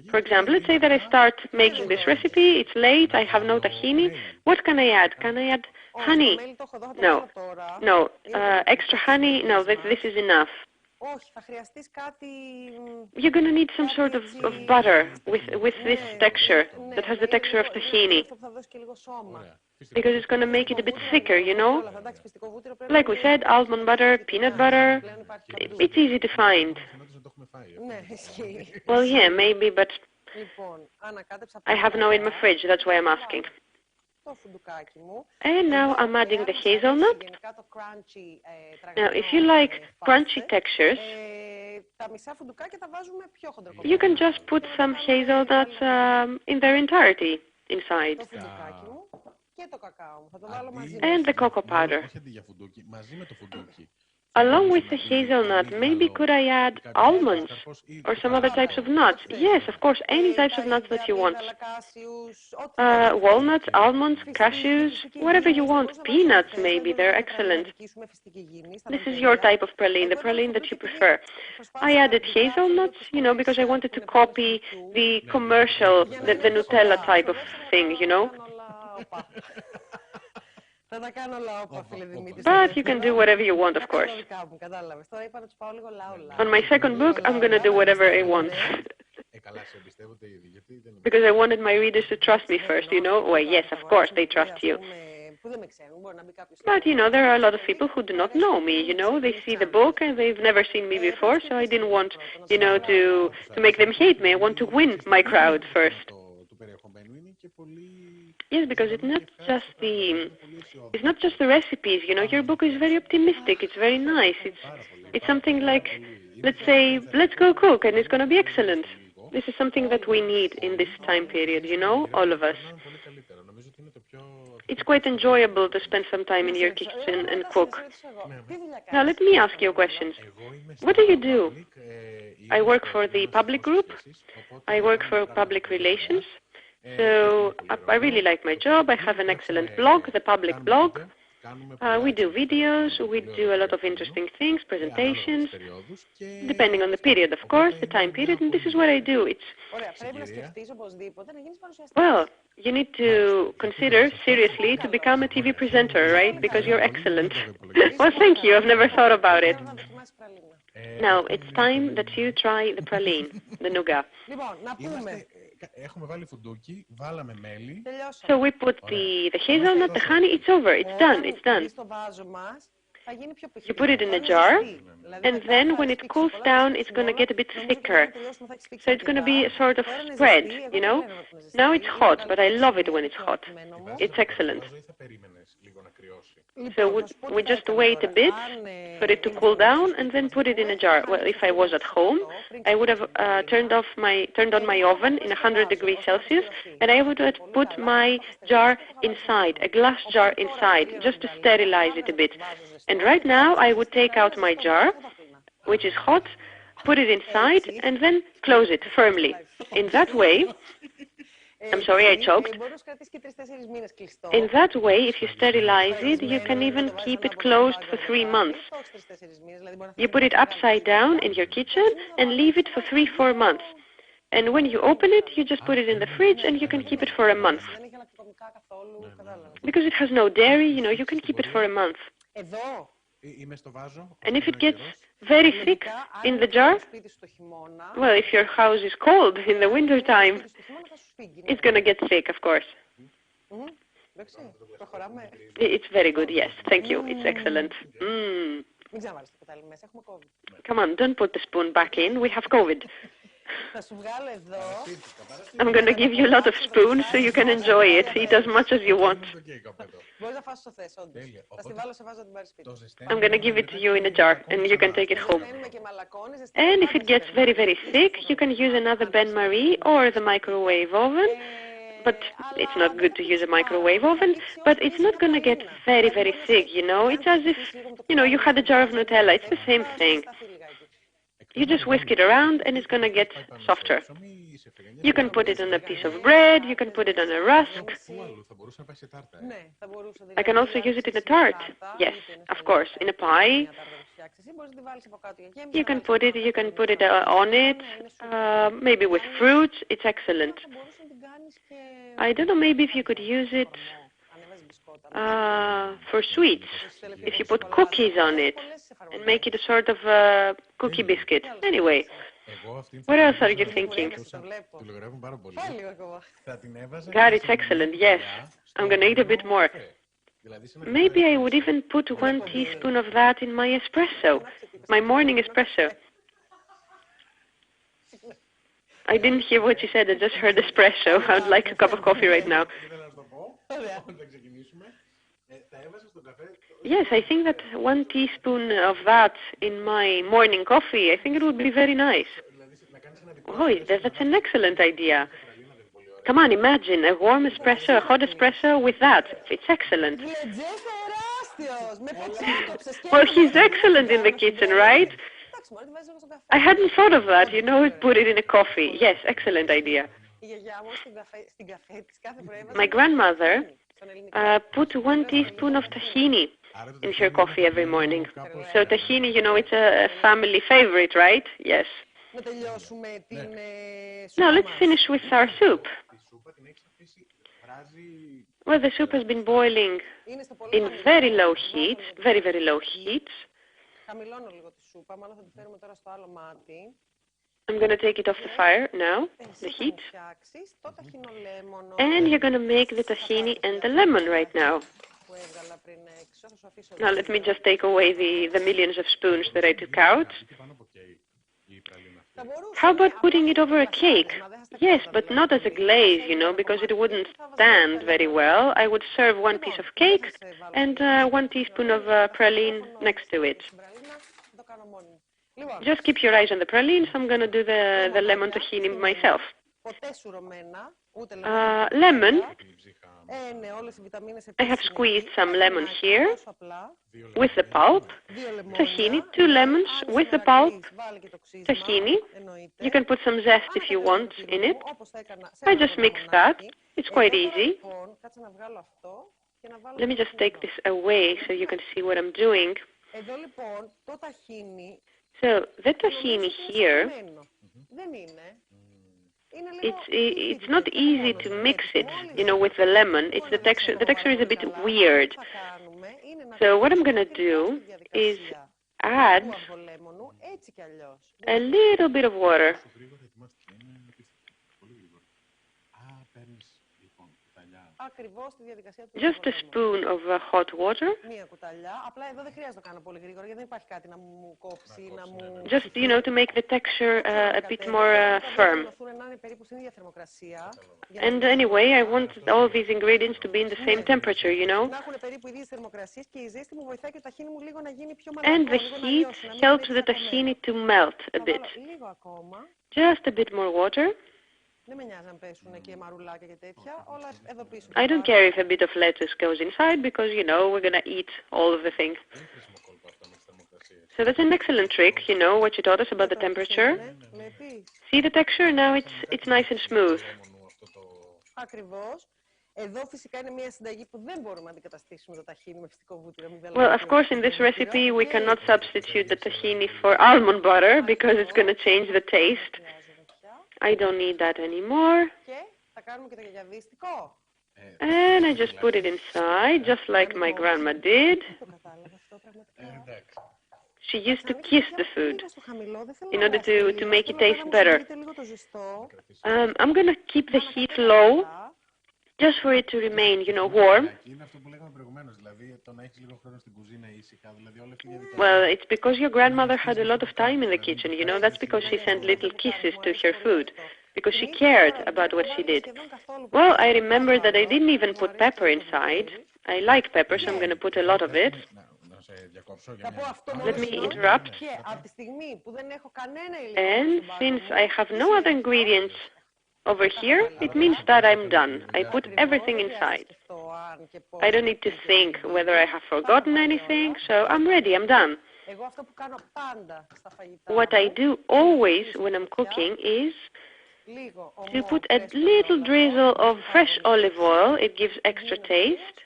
S1: for example, let's say that I start making this recipe, it's late, I have no tahini, what can I add? Can I add honey? No. Extra honey? No, this is enough. You're going to need some sort of butter with this texture, that has the texture of tahini. Because it's going to make it a bit thicker, you know? Like we said, almond butter, peanut butter, it's easy to find. Well, yeah, maybe, but I have no in my fridge, that's why I'm asking. And now I'm adding the hazelnut. Now, if you like crunchy textures, you can just put some hazelnuts in their entirety inside. And the cocoa powder. Along with the hazelnut, maybe could I add almonds or some other types of nuts? Yes, of course, any types of nuts that you want. Walnuts, almonds, cashews, whatever you want. Peanuts, maybe, they're excellent. This is your type of praline, the praline that you prefer. I added hazelnuts, you know, because I wanted to copy the commercial, the Nutella type of thing, you know. But you can do whatever you want, of course. On my second book, I'm going to do whatever I want. Because I wanted my readers to trust me first, you know. Well, yes, of course, they trust you. But, you know, there are a lot of people who do not know me, you know. They see the book and they've never seen me before, so I didn't want, you know, to make them hate me. I want to win my crowd first. Yes, because it's not just the recipes, you know. Your book is very optimistic. It's very nice. It's something like, let's say, let's go cook, and it's going to be excellent. This is something that we need in this time period, you know, all of us. It's quite enjoyable to spend some time in your kitchen and cook. Now, let me ask you questions. What do you do? I work for the public group. I work for public relations. So I really like my job. I have an excellent blog, the public blog. We do videos, we do a lot of interesting things, presentations, depending on the period, of course, the time period, and this is what I do. Well, you need to consider seriously to become a TV presenter, right? Because you're excellent. Well, thank you. I've never thought about it. Now, it's time that you try the praline, the nougat. So we put the hazelnut, the honey, it's over, it's done.
S2: You put it in a jar,
S1: and then when it cools down, it's going to get a bit thicker. So it's going to be a sort of spread, you know. Now it's hot, but I love it when it's hot. It's excellent. So we just wait a bit for it to cool down and then put it in a jar. Well, if I was at home, I would have turned on my oven in 100 degrees Celsius, and I would have put my jar inside, a glass jar inside, just to sterilize it a bit. And right now, I would take out my jar, which is hot, put it inside, and then close it firmly. In that way, I'm sorry, I choked. In that way, if you sterilize it, you can even keep it closed for 3 months. You put it upside down in your kitchen and leave it for 3-4 months. And when you open it, you just put it in the fridge and you can keep it for a month. Because it has no dairy, you know, you can keep it for a month. And if it gets very thick in the jar, well, if your house is cold in the winter time, it's going to get thick, of course. It's very good, yes. Thank you. It's excellent. Come on, don't put the spoon back in. We have COVID. I'm going to give you a lot of spoons so you can enjoy it. Eat as much as you want. I'm going to give it to you in a jar and you can take it home. And if it gets very, very thick, you can use another bain-marie or the microwave oven. But it's not good to use a microwave oven, but it's not going to get very, very thick, you know. It's as if, you know, you had a jar of Nutella. It's the same thing. You just whisk it around and it's going to get softer. You can put it on a piece of bread, you can put it on a rusk. I can also use it in a tart. Yes, of course, in a pie. You can put it on it, maybe with fruits. It's excellent. I don't know, maybe if you could use it for sweets, if you put cookies on it and make it a sort of cookie biscuit. Anyway, what else are you thinking? God, it's excellent, yes. I'm going to eat a bit more. Maybe I would even put 1 teaspoon of that in my espresso, my morning espresso. I didn't hear what you said, I just heard espresso. I'd like a cup of coffee right now. Yes, I think that 1 teaspoon of that in my morning coffee, I think it would be very nice. Oh, that's an excellent idea. Come on, imagine a warm espresso, a hot espresso with that. It's excellent. Well, he's excellent in the kitchen, right? I hadn't thought of that, you know, put it in a coffee. Yes, excellent idea. My grandmother put 1 teaspoon of tahini in her coffee every morning. So tahini, you know, it's a family favorite, right? Yes. Now let's finish with our soup. Well, the soup has been boiling in very low heat, very, very low heat. I'm going to take it off the fire now, the heat. And you're going to make the tahini and the lemon right now. Now let me just take away the millions of spoons that I took out. How about putting it over a cake? Yes, but not as a glaze, you know, because it wouldn't stand very well. I would serve 1 piece of cake and 1 teaspoon of praline next to it. Just keep your eyes on the pralines. I'm going to do the lemon tahini myself. Lemon. I have squeezed some lemon here with the pulp. Tahini, 2 lemons with the pulp. Tahini. You can put some zest if you want in it. I just mix that. It's quite easy. Let me just take this away so you can see what I'm doing. So the tahini here, it's not easy to mix it, you know, with the lemon. It's the texture. The texture is a bit weird. So what I'm going to do is add a little bit of water.
S2: ακριβώς τη διαδικασία του
S1: Just a spoon of hot water.
S2: Μία κουταλιά. Απλά εδώ δεν χρειάζεται να το κάνω πολύ γρήγορα, γιατί δεν υπάρχει κάτι να μου κόψει, να μου...
S1: Just, to make the texture a bit more firm.
S2: Να είναι περίπου στην ίδια θερμοκρασία.
S1: And anyway, I want all these ingredients to be in the same temperature,
S2: Να έχουν περίπου ίδιες θερμοκρασίες και η ζέστη μου βοηθάει και το ταχίνι μου λίγο να γίνει πιο μαλακό.
S1: And the heat helps the tahini to melt a bit.
S2: Λίγο ακόμα.
S1: Just a bit more water.
S2: Δεν με νοιάζει να πέσουν και μαρουλάκια και τέτοια. Όλα εδώ πίσω.
S1: I don't care if a bit of lettuce goes inside because, we're going to eat all of the things. So that's an excellent trick, what you taught us about the temperature. See the texture? Now it's nice and smooth.
S2: Ακριβώς. Εδώ φυσικά είναι μια συνταγή που δεν μπορούμε να αντικαταστήσουμε το ταχίνι με φυσικό βούτυρο.
S1: Well, of course, in this recipe we cannot substitute the tahini for almond butter because it's going to change the taste. I don't need that anymore.
S2: Και θα κάνουμε και το γιαγιαδίστικο.
S1: And I just put it inside, just like my grandma did. She used to kiss the food in order to make it taste better. I'm going to keep the heat low, just for it to remain, warm. Well, it's because your grandmother had a lot of time in the kitchen, That's because she sent little kisses to her food, because she cared about what she did. Well, I remember that I didn't even put pepper inside. I like pepper, so I'm going to put a lot of it. Let me interrupt. And since I have no other ingredients over here, it means that I'm done. I put everything inside. I don't need to think whether I have forgotten anything, so I'm ready, I'm done. What I do always when I'm cooking is to put a little drizzle of fresh olive oil. It gives extra taste.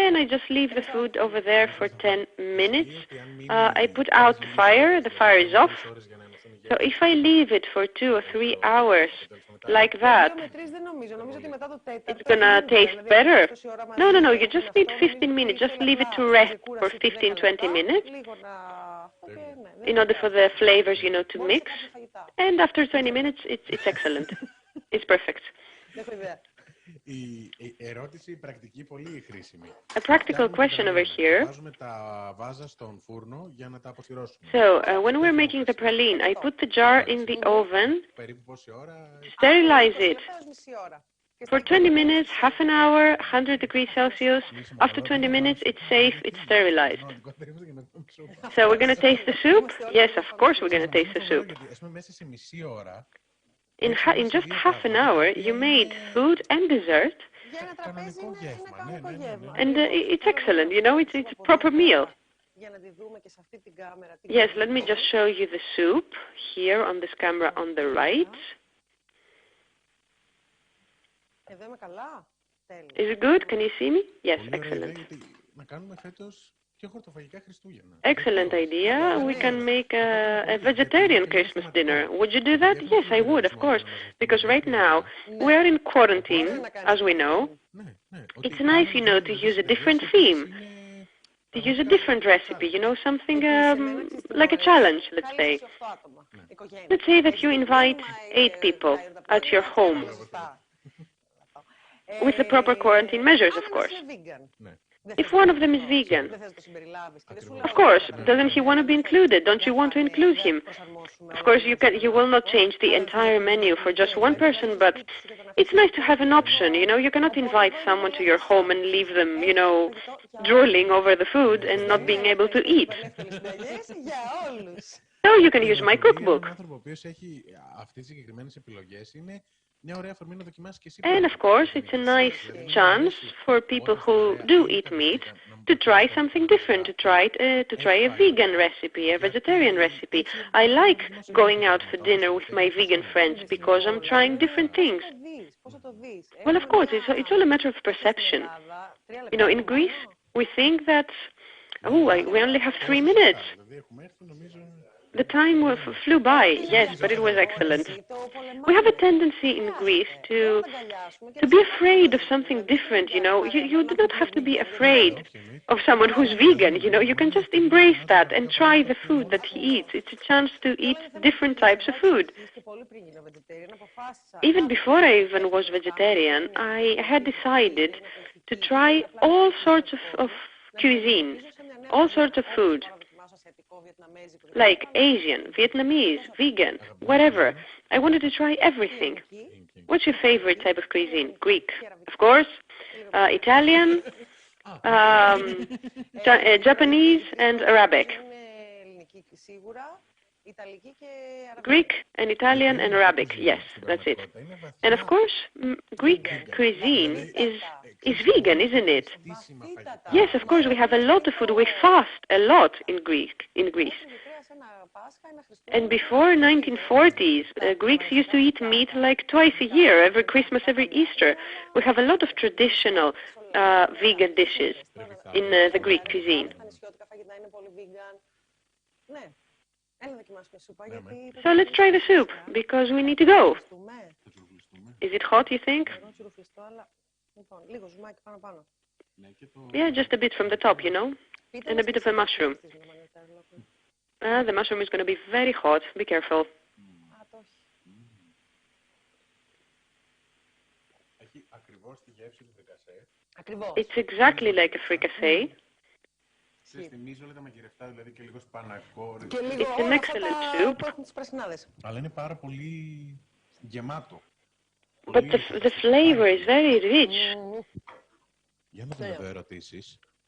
S1: And I just leave the food over there for 10 minutes. I put out the fire. The fire is off. So if I leave it for 2 or 3 hours like that, it's gonna taste better. No, you just need 15 minutes. Just leave it to rest for 15-20 minutes in order for the flavors, to mix. And after 20 minutes, it's excellent. It's perfect. A practical question over here. So, when we're making the praline, I put the jar in the oven, sterilize it for 20 minutes, half an hour, 100 degrees Celsius. After 20 minutes, it's safe, it's sterilized. So, we're going to taste the soup? Yes, of course we're going to taste the soup. In just half an hour, you made food and dessert, and it's excellent, it's a proper meal. Yes, let me just show you the soup here on this camera on the right. Is it good? Can you see me? Yes, excellent. Excellent idea. We can make a vegetarian Christmas dinner. Would you do that? Yes, I would, of course. Because right now, we are in quarantine, as we know. It's nice, to use a different theme, to use a different recipe, something like a challenge, let's say. Let's say that you invite 8 people at your home, with the proper quarantine measures, of course. If one of them is vegan, of course, doesn't he want to be included? Don't you want to include him? Of course, you will not change the entire menu for just one person, but it's nice to have an option, You cannot invite someone to your home and leave them, drooling over the food and not being able to eat. So you can use my cookbook. And of course, it's a nice chance for people who do eat meat to try something different, to try a vegan recipe, a vegetarian recipe. I like going out for dinner with my vegan friends because I'm trying different things. Well, of course, it's all a matter of perception. In Greece, we think that, we only have 3 minutes. The time flew by, yes, but it was excellent. We have a tendency in Greece to be afraid of something different, you know. You do not have to be afraid of someone who's vegan, you know. You can just embrace that and try the food that he eats. It's a chance to eat different types of food. Even before I even was vegetarian, I had decided to try all sorts of cuisine, all sorts of food, like Asian, Vietnamese, vegan, whatever. I wanted to try everything. What's your favorite type of cuisine? Greek, of course, Italian, Japanese, and Arabic. Greek and Italian and Arabic, yes, that's it. And of course, Greek cuisine is vegan, isn't it? Yes, of course, we have a lot of food. We fast a lot in Greece. And before 1940s, Greeks used to eat meat like twice a year, every Christmas, every Easter. We have a lot of traditional vegan dishes in the Greek cuisine. So let's try the soup, because we need to go. Is it hot, you think? Yeah, just a bit from the top, you know, and a bit of a mushroom. The mushroom is going to be very hot. Be careful. It's exactly like a fricassee. It's an excellent soup. But the flavor is very rich.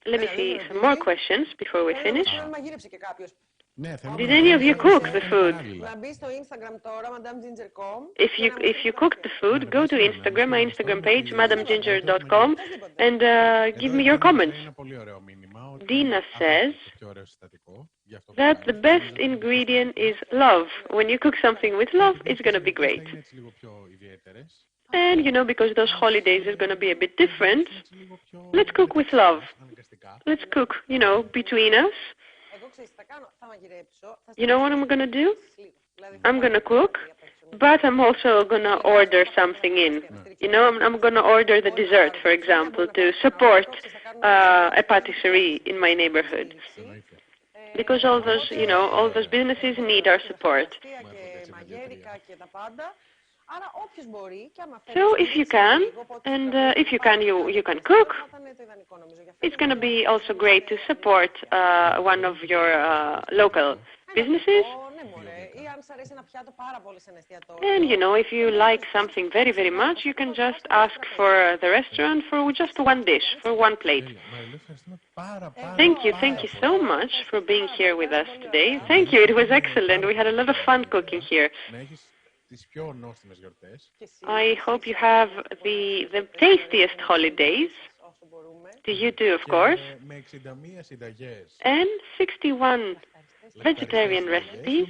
S1: Let me see some more questions before we finish. Did any of you cook the food? If you cooked the food, go to Instagram, my Instagram page, madamginger.com, and give me your comments. Dina says that the best ingredient is love. When you cook something with love, it's going to be great. And, you know, because those holidays is going to be a bit different, let's cook with love. Let's cook, you know, between us. You know what I'm going to do? I'm going to cook, but I'm also going to order something in. You know, I'm going to order the dessert, for example, to support a patisserie in my neighborhood. Because all those, you know, all those businesses need our support. So if you can, and if you can, you can cook. It's going to be also great to support one of your local businesses. And, you know, if you like something very, very much, you can just ask for the restaurant for just one dish, for one plate. Thank you so much for being here with us today. Thank you, it was excellent. We had a lot of fun cooking here. I hope you have the tastiest holidays. To you too, of course. And 61 vegetarian recipes.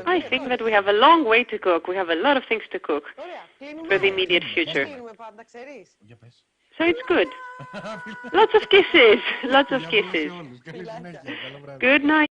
S1: I think that we have a long way to cook. We have a lot of things to cook for the immediate future. So it's good. Lots of kisses. Lots of kisses. Good night.